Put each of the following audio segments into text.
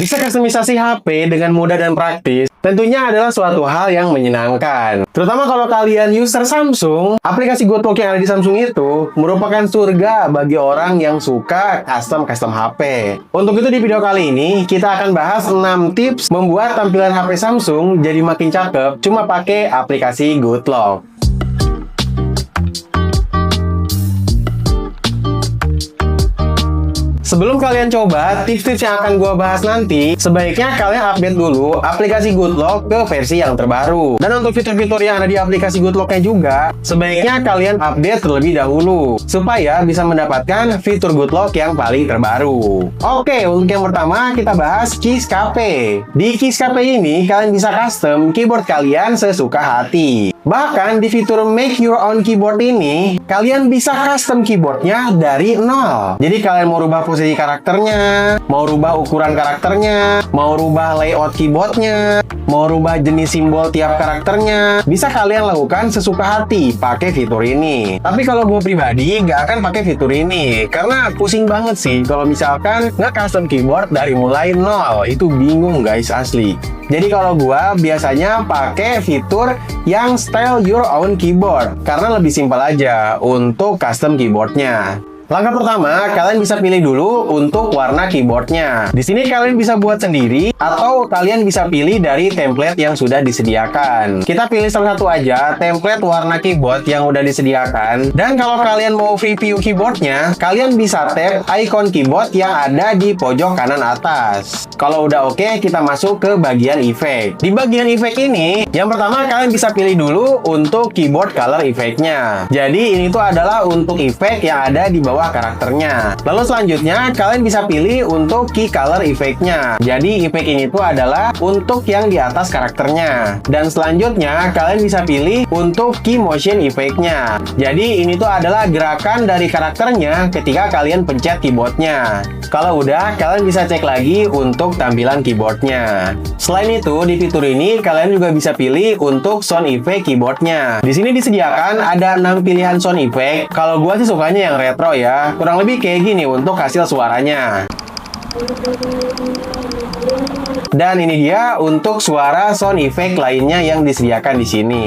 Bisa kustomisasi HP dengan mudah dan praktis, tentunya adalah suatu hal yang menyenangkan. Terutama kalau kalian user Samsung, aplikasi GoodLock yang ada di Samsung itu merupakan surga bagi orang yang suka custom HP. Untuk itu di video kali ini, kita akan bahas 6 tips membuat tampilan HP Samsung jadi makin cakep cuma pakai aplikasi GoodLock. Sebelum kalian coba tips-tips yang akan gue bahas nanti, sebaiknya kalian update dulu aplikasi GoodLock ke versi yang terbaru. Dan untuk fitur-fitur yang ada di aplikasi GoodLock-nya juga, sebaiknya kalian update terlebih dahulu, supaya bisa mendapatkan fitur GoodLock yang paling terbaru. Oke, untuk yang pertama kita bahas Keys Cafe. Di Keys Cafe ini, kalian bisa custom keyboard kalian sesuka hati. Bahkan di fitur Make Your Own Keyboard ini, kalian bisa custom keyboardnya dari nol. Jadi kalian mau rubah posisi karakternya, mau rubah ukuran karakternya, mau rubah layout keyboardnya, mau rubah jenis simbol tiap karakternya, bisa kalian lakukan sesuka hati pakai fitur ini. Tapi kalau gue pribadi nggak akan pakai fitur ini, karena pusing banget sih kalau misalkan nge-custom keyboard dari mulai nol. Itu bingung guys, asli. Jadi kalau gua biasanya pakai fitur yang style your own keyboard karena lebih simpel aja untuk custom keyboardnya. Langkah pertama, kalian bisa pilih dulu untuk warna keyboardnya. Di sini kalian bisa buat sendiri atau kalian bisa pilih dari template yang sudah disediakan. Kita pilih salah satu aja, template warna keyboard yang udah disediakan. Dan kalau kalian mau preview keyboardnya, kalian bisa tap icon keyboard yang ada di pojok kanan atas. Kalau udah oke, kita masuk ke bagian efek. Di bagian efek ini, yang pertama kalian bisa pilih dulu untuk keyboard color efeknya. Jadi ini tuh adalah untuk efek yang ada di bawah karakternya. Lalu selanjutnya kalian bisa pilih untuk key color efeknya. Jadi efek ini tuh adalah untuk yang di atas karakternya. Dan selanjutnya kalian bisa pilih untuk key motion efeknya. Jadi ini tuh adalah gerakan dari karakternya ketika kalian pencet keyboardnya. Kalau udah, kalian bisa cek lagi untuk tampilan keyboardnya. Selain itu, di fitur ini kalian juga bisa pilih untuk sound effect keyboardnya. Di sini disediakan ada 6 pilihan sound effect. Kalau gua sih sukanya yang retro ya. Kurang lebih kayak gini untuk hasil suaranya. Dan ini dia untuk suara sound effect lainnya yang disediakan di sini.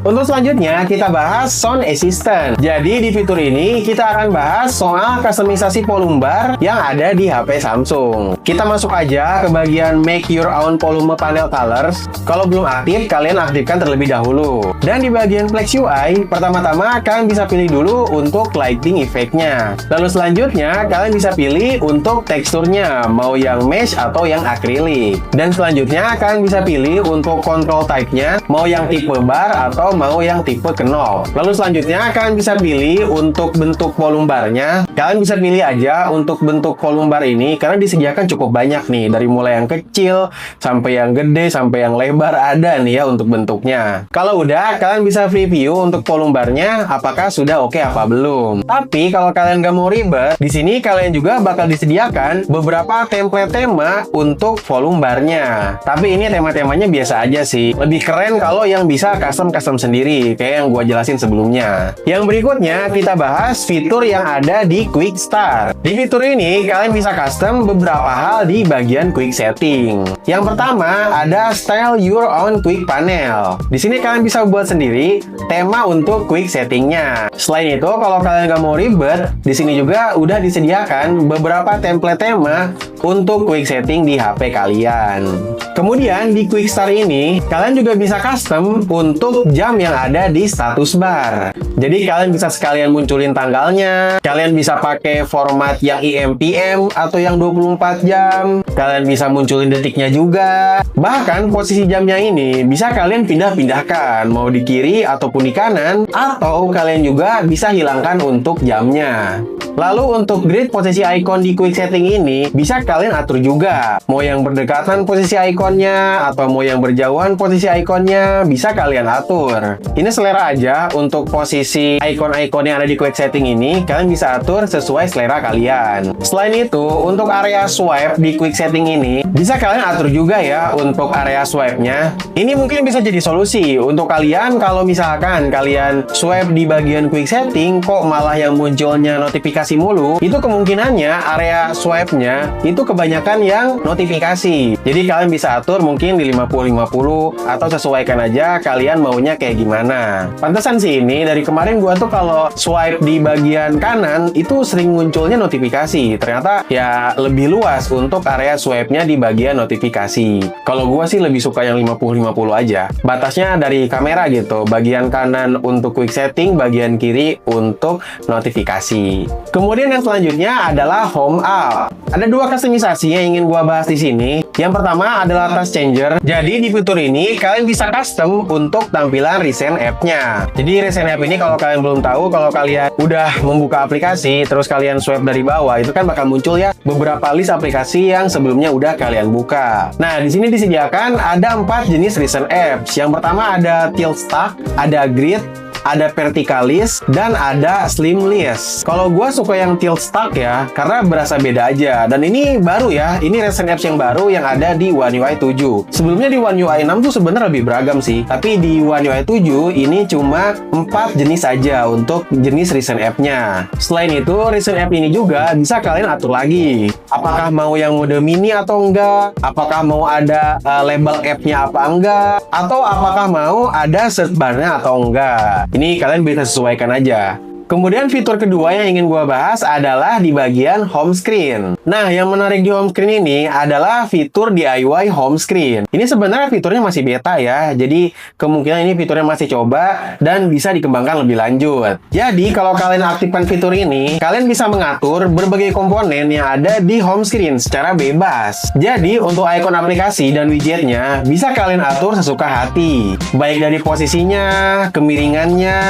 Untuk selanjutnya, kita bahas Sound Assistant. Jadi, di fitur ini, kita akan bahas soal kustomisasi volume bar yang ada di HP Samsung. Kita masuk aja ke bagian Make Your Own Volume Panel Colors. Kalau belum aktif, kalian aktifkan terlebih dahulu. Dan di bagian Flex UI, pertama-tama kalian bisa pilih dulu untuk lighting efeknya. Lalu selanjutnya, kalian bisa pilih untuk teksturnya, mau yang mesh atau yang akrilik. Dan selanjutnya, kalian bisa pilih untuk control type-nya, mau yang tipe bar atau mau yang tipe knob. Lalu selanjutnya kalian bisa pilih untuk bentuk volume barnya. Kalian bisa pilih aja untuk bentuk volume bar ini karena disediakan cukup banyak nih, dari mulai yang kecil sampai yang gede sampai yang lebar ada nih ya untuk bentuknya. Kalau udah, kalian bisa preview untuk volume barnya apakah sudah oke apa belum. Tapi kalau kalian nggak mau ribet, di sini kalian juga bakal disediakan beberapa template tema untuk volume barnya. Tapi ini tema-temanya biasa aja sih. Lebih keren kalau yang bisa custom sendiri kayak yang gue jelasin sebelumnya. Yang berikutnya kita bahas fitur yang ada di Quick Start. Di fitur ini kalian bisa custom beberapa hal di bagian Quick Setting. Yang pertama ada Style Your Own Quick Panel. Di sini kalian bisa buat sendiri tema untuk Quick Settingnya. Selain itu, kalau kalian nggak mau ribet, di sini juga udah disediakan beberapa template tema untuk Quick Setting di HP kalian. Kemudian di Quick Start ini kalian juga bisa custom untuk jam yang ada di status bar. Jadi kalian bisa sekalian munculin tanggalnya, kalian bisa pakai format yang IM/PM atau yang 24 jam, kalian bisa munculin detiknya juga. Bahkan posisi jamnya ini bisa kalian pindah-pindahkan, mau di kiri ataupun di kanan, atau kalian juga bisa hilangkan untuk jamnya. Lalu untuk grid posisi icon di Quick Setting ini bisa kalian atur juga. Mau yang berdekatan posisi ikonnya atau mau yang berjauhan posisi ikonnya bisa kalian atur. Ini selera aja untuk posisi icon-icon yang ada di Quick Setting ini. Kalian bisa atur atur sesuai selera kalian. Selain itu, untuk area swipe di quick setting ini, bisa kalian atur juga ya untuk area swipe-nya. Ini mungkin bisa jadi solusi untuk kalian kalau misalkan kalian swipe di bagian quick setting, kok malah yang munculnya notifikasi mulu. Itu kemungkinannya area swipe-nya itu kebanyakan yang notifikasi. Jadi kalian bisa atur mungkin di 50-50 atau sesuaikan aja kalian maunya kayak gimana. Pantesan sih ini dari kemarin gua tuh kalau swipe di bagian kanan itu sering munculnya notifikasi. Ternyata ya lebih luas untuk area swipe-nya di bagian notifikasi. Kalau gua sih lebih suka yang 50-50 aja. Batasnya dari kamera gitu. Bagian kanan untuk quick setting, bagian kiri untuk notifikasi. Kemudian yang selanjutnya adalah home app. Ada dua kustomisasi yang ingin gua bahas di sini. Yang pertama adalah task changer. Jadi di fitur ini kalian bisa custom untuk tampilan recent app-nya. Jadi recent app ini kalau kalian belum tahu, kalau kalian udah membuka aplikasi terus kalian swipe dari bawah, itu kan bakal muncul ya beberapa list aplikasi yang sebelumnya udah kalian buka. Nah, di sini disediakan ada 4 jenis recent apps. Yang pertama ada Tilt Stack, ada Grid, ada Verticalis, dan ada Slim List. Kalau gue suka yang Tilt Stack ya, karena berasa beda aja. Dan ini baru ya, ini recent apps yang baru yang ada di One UI 7. Sebelumnya di One UI 6 tuh sebenarnya lebih beragam sih. Tapi di One UI 7 ini cuma 4 jenis aja untuk jenis recent app-nya. Selain itu, recent app ini juga bisa kalian atur lagi. Apakah mau yang mode mini atau enggak? Apakah mau ada label app-nya apa enggak? Atau apakah mau ada search bar-nya atau enggak? Ini kalian bisa sesuaikan aja. Kemudian fitur kedua yang ingin gua bahas adalah di bagian home screen. Nah, yang menarik di home screen ini adalah fitur DIY home screen. Ini sebenarnya fiturnya masih beta ya, jadi kemungkinan ini fiturnya masih coba dan bisa dikembangkan lebih lanjut. Jadi, kalau kalian aktifkan fitur ini, kalian bisa mengatur berbagai komponen yang ada di home screen secara bebas. Jadi, untuk icon aplikasi dan widgetnya, bisa kalian atur sesuka hati. Baik dari posisinya, kemiringannya,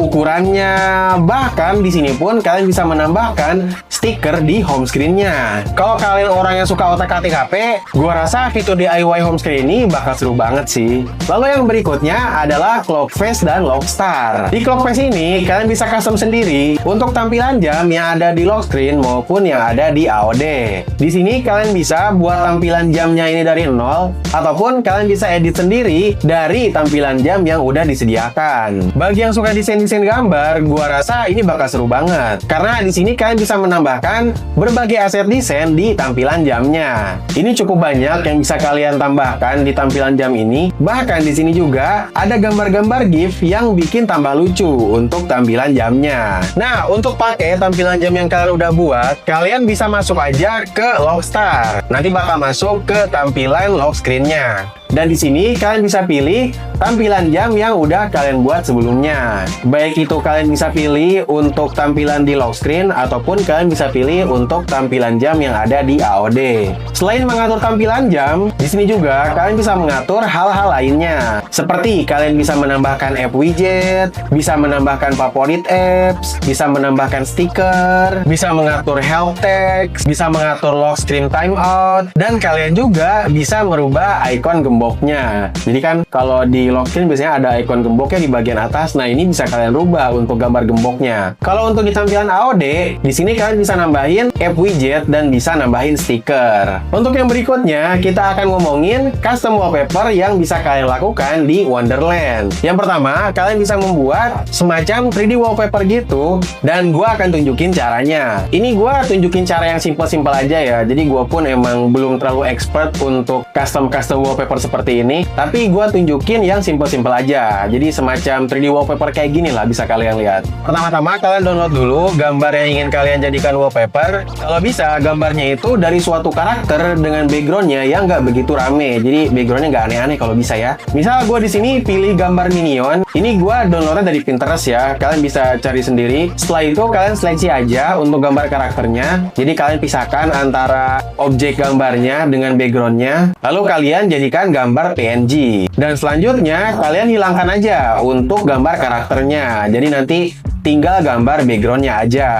ukurannya, bahkan di sini pun kalian bisa menambahkan stiker di home screen-nya. Kalau kalian orang yang suka otak-atik HP, gua rasa fitur DIY home screen ini bakal seru banget sih. Lalu yang berikutnya adalah clock face dan lock star. Di clock face ini kalian bisa custom sendiri untuk tampilan jam yang ada di lock screen maupun yang ada di AOD. Di sini kalian bisa buat tampilan jamnya ini dari nol, ataupun kalian bisa edit sendiri dari tampilan jam yang udah disediakan. Bagi yang suka desain-desain gambar, gua rasa ini bakal seru banget karena di sini kalian bisa menambahkan berbagai aset desain di tampilan jamnya. Ini cukup banyak yang bisa kalian tambahkan di tampilan jam ini. Bahkan di sini juga ada gambar-gambar GIF yang bikin tambah lucu untuk tampilan jamnya. Nah, untuk pakai tampilan jam yang kalian udah buat, kalian bisa masuk aja ke lock star. Nanti bakal masuk ke tampilan lock screen-nya. Dan di sini kalian bisa pilih tampilan jam yang udah kalian buat sebelumnya. Baik itu kalian bisa pilih untuk tampilan di lock screen ataupun kalian bisa pilih untuk tampilan jam yang ada di AOD. Selain mengatur tampilan jam, di sini juga kalian bisa mengatur hal-hal lainnya. Seperti kalian bisa menambahkan app widget, bisa menambahkan favorit apps, bisa menambahkan stiker, bisa mengatur help text, bisa mengatur lock screen timeout, dan kalian juga bisa merubah icon gemboknya. Jadi kan kalau di lock screen biasanya ada icon gemboknya di bagian atas. Nah, ini bisa kalian rubah untuk gambar gemboknya. Kalau untuk di tampilan AOD, di sini kalian bisa nambahin app widget dan bisa nambahin stiker. Untuk yang berikutnya, kita akan ngomongin custom wallpaper yang bisa kalian lakukan di Wonderland. Yang pertama, kalian bisa membuat semacam 3D wallpaper gitu, dan gua akan tunjukin caranya. Ini gua tunjukin cara yang simple-simple aja ya. Jadi gua pun emang belum terlalu expert untuk custom wallpaper seperti ini, tapi gue tunjukin yang simple-simple aja. Jadi semacam 3D wallpaper kayak gini lah bisa kalian lihat. Pertama-tama kalian download dulu gambar yang ingin kalian jadikan wallpaper. Kalau bisa gambarnya itu dari suatu karakter dengan backgroundnya yang nggak begitu rame. Jadi backgroundnya nggak aneh-aneh kalau bisa ya. Misal gue di sini pilih gambar Minion. Ini gue downloadnya dari Pinterest ya. Kalian bisa cari sendiri. Setelah itu kalian seleksi aja untuk gambar karakternya. Jadi kalian pisahkan antara objek gambarnya dengan backgroundnya. Lalu kalian jadikan gambar PNG. Dan selanjutnya kalian hilangkan aja untuk gambar karakternya. Jadi nanti tinggal gambar backgroundnya aja.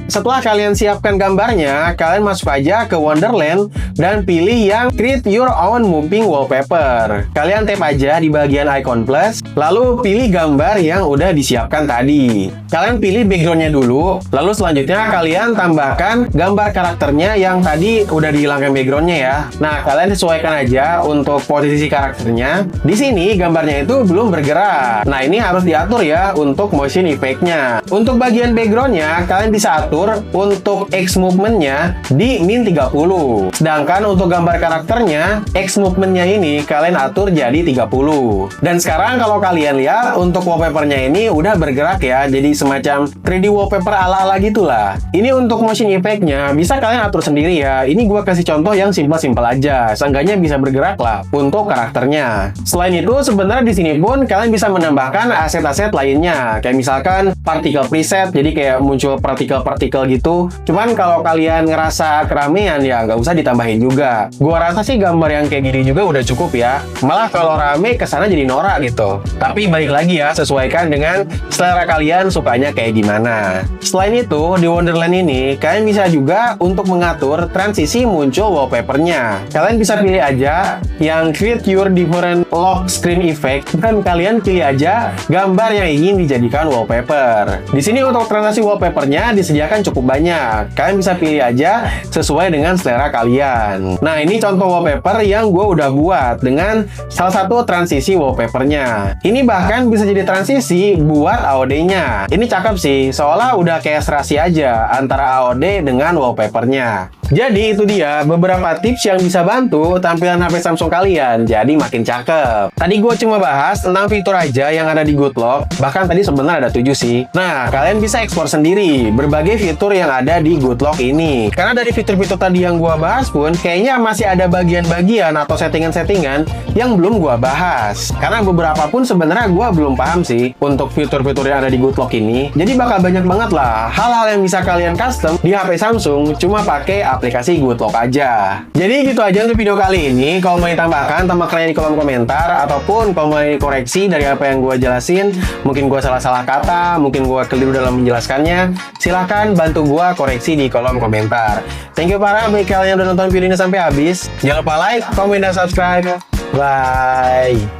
Setelah kalian siapkan gambarnya, kalian masuk aja ke Wonderland dan pilih yang Create Your Own Moving Wallpaper. Kalian tap aja di bagian icon plus, lalu pilih gambar yang udah disiapkan tadi. Kalian pilih backgroundnya dulu, lalu selanjutnya kalian tambahkan gambar karakternya yang tadi udah dihilangkan backgroundnya ya. Nah, kalian sesuaikan aja untuk posisi karakternya. Di sini gambarnya itu belum bergerak. Nah, ini harus diatur ya untuk motion effect-nya. Untuk bagian backgroundnya, kalian bisa atur untuk X movement-nya di min 30. Sedangkan untuk gambar karakternya, X movement-nya ini kalian atur jadi 30. Dan sekarang kalau kalian lihat untuk wallpaper-nya ini udah bergerak ya, jadi semacam 3D wallpaper ala-ala gitulah. Ini untuk motion effect-nya bisa kalian atur sendiri ya. Ini gua kasih contoh yang simpel-simpel aja. Seenggaknya bisa bergerak lah untuk karakternya. Selain itu, sebenarnya di sini pun kalian bisa menambahkan aset-aset lainnya. Kayak misalkan particle preset, jadi kayak muncul partikel-partikel gitu. Cuman kalau kalian ngerasa keramaian ya nggak usah ditambahin juga. Gua rasa sih gambar yang kayak gini juga udah cukup ya. Malah kalau rame kesana jadi norak gitu. Tapi balik lagi ya, sesuaikan dengan selera kalian sukanya kayak gimana. Selain itu, di Wonderland ini kalian bisa juga untuk mengatur transisi muncul wallpapernya. Kalian bisa pilih aja yang Create Your Different Lock Screen Effect dan kalian pilih aja gambar yang ingin dijadikan wallpaper. Di sini untuk transisi wallpapernya disediakan cukup banyak. Kalian bisa pilih aja sesuai dengan selera kalian. Nah, ini contoh wallpaper yang gue udah buat dengan salah satu transisi wallpapernya. Ini bahkan bisa jadi transisi buat AOD-nya. Ini cakep sih, seolah udah kayak serasi aja antara AOD dengan wallpapernya. Jadi itu dia beberapa tips yang bisa bantu tampilan HP Samsung kalian jadi makin cakep. Tadi gue cuma bahas 6 fitur aja yang ada di Goodlock, bahkan tadi sebenarnya ada 7 sih. Nah, kalian bisa ekspor sendiri berbagai fitur yang ada di Goodlock ini. Karena dari fitur-fitur tadi yang gue bahas pun, kayaknya masih ada bagian-bagian atau settingan-settingan yang belum gue bahas. Karena beberapa pun sebenarnya gue belum paham sih untuk fitur-fitur yang ada di Goodlock ini. Jadi bakal banyak banget lah hal-hal yang bisa kalian custom di HP Samsung cuma pakai aplikasi Goodlock aja. Jadi gitu aja untuk video kali ini. Kalau mau ditambahkan, tambahkan di kolom komentar, ataupun kalau mau dikoreksi dari apa yang gue jelasin, mungkin gue salah-salah kata, mungkin gue keliru dalam menjelaskannya, silahkan bantu gue koreksi di kolom komentar. Thank you para bagi kalian yang udah nonton video ini sampai habis. Jangan lupa like, comment, dan subscribe. Bye.